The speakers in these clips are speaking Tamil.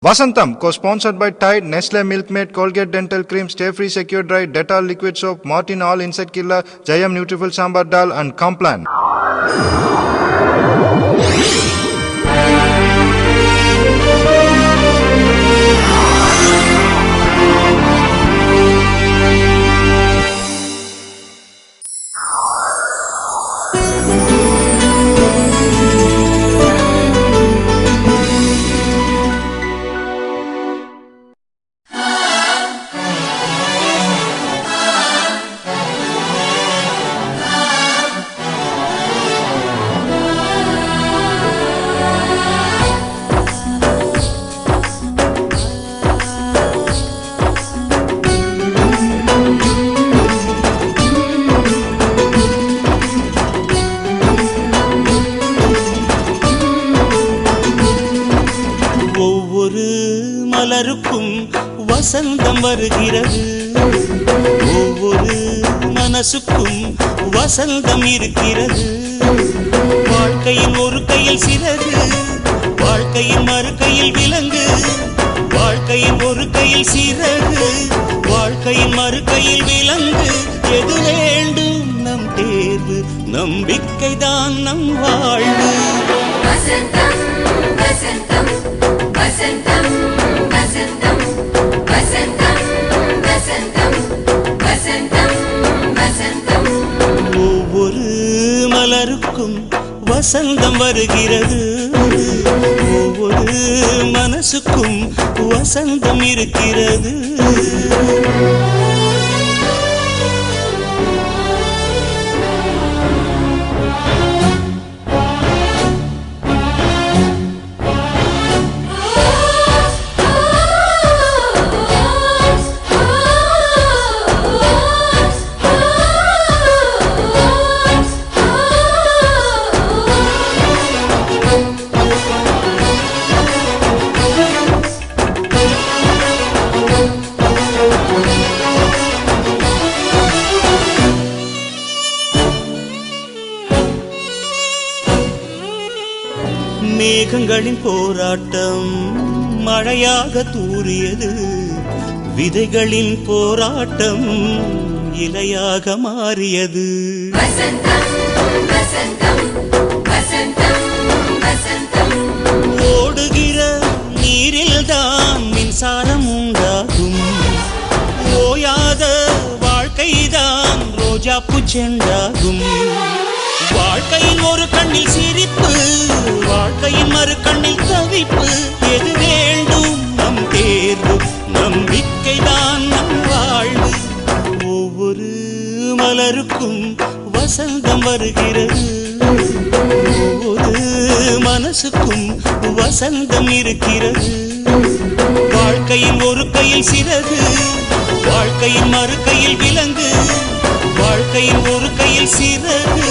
Vasantam, co-sponsored by Tide, Nestle Milkmaid, Colgate Dental Cream, Stay Free Secure Dry, Dettol Liquid Soap, Martin All Insect Killer, Jayam Nutrifil Sambar Dal and Complan. மலருக்கும் வசந்தம் வருகிறது. ஒவ்வொரு மனசுக்கும் வசந்தம் இருக்கிறது. வாழ்க்கையின் ஒரு கையில் சிறகு, வாழ்க்கையின் மறு கையில் விலங்கு. வாழ்க்கையின் ஒரு கையில் சிறகு, வாழ்க்கையின் மறு கையில் விலங்கு. எது வேண்டும் நம் தேர்வு, நம்பிக்கைதான் நம் வாழ்வு. வசந்தம் வசந்தம் வசந்தம் வசந்தம் வசந்தம் வசந்தம் வசந்தம் வசந்தம். ஒவ்வொரு மலருக்கும் வசந்தம் வருகிறது. ஒவ்வொரு மனசுக்கும் வசந்தம் இருக்கிறது. மேகங்களின் போராட்டம் மழையாக தூறியது. விதைகளின் போராட்டம் இலையாக மாறியது. வசந்தம் வசந்தம் வசந்தம் வசந்தம். ஓடுகிற நீரில்தான் மின்சாரம் உண்டாகும். ஓயாத வாழ்க்கைதான் ரோஜா பூச்செண்டாகும். வாழ்க்கையின் ஒரு கண்ணில் சிரிப்பு, வாழ்க்கையின் மறு கண்ணில் தவிப்பு. எது வேண்டும் நம் தேர்வு, நம்பிக்கைதான் நம் வாழ்வு. ஒவ்வொரு மலருக்கும் வசந்தம் வருகிறது. ஒவ்வொரு மனசுக்கும் வசந்தம் இருக்கிறது. வாழ்க்கையின் ஒரு கையில் சிறகு, வாழ்க்கையின் மறு கையில் விலங்கு. வாழ்க்கையின் ஒரு கையில் சிறகு,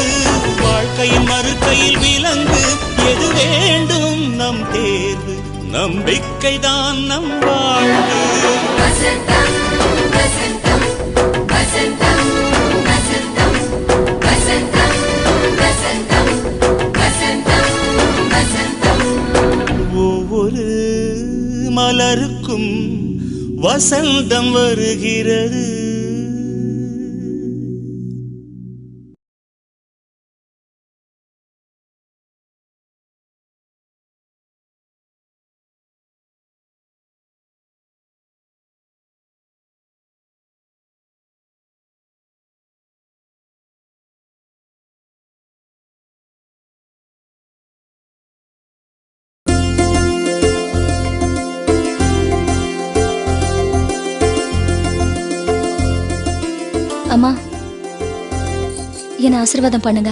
வாழ்க்கையின் மறு கையில் விலங்கு. எது வேண்டும் நம் தேர்வு, நம்பிக்கைதான் நம் வாழ்வு. வசந்தம் வசந்தம் வசந்தம் வசந்தம் வசந்தம் வசந்தம் வசந்தம் வசந்தம். ஒவ்வொரு மலருக்கும் வசந்தம் வருகிறது. அம்மா, என்ன ஆசீர்வாதம் பண்ணுங்க.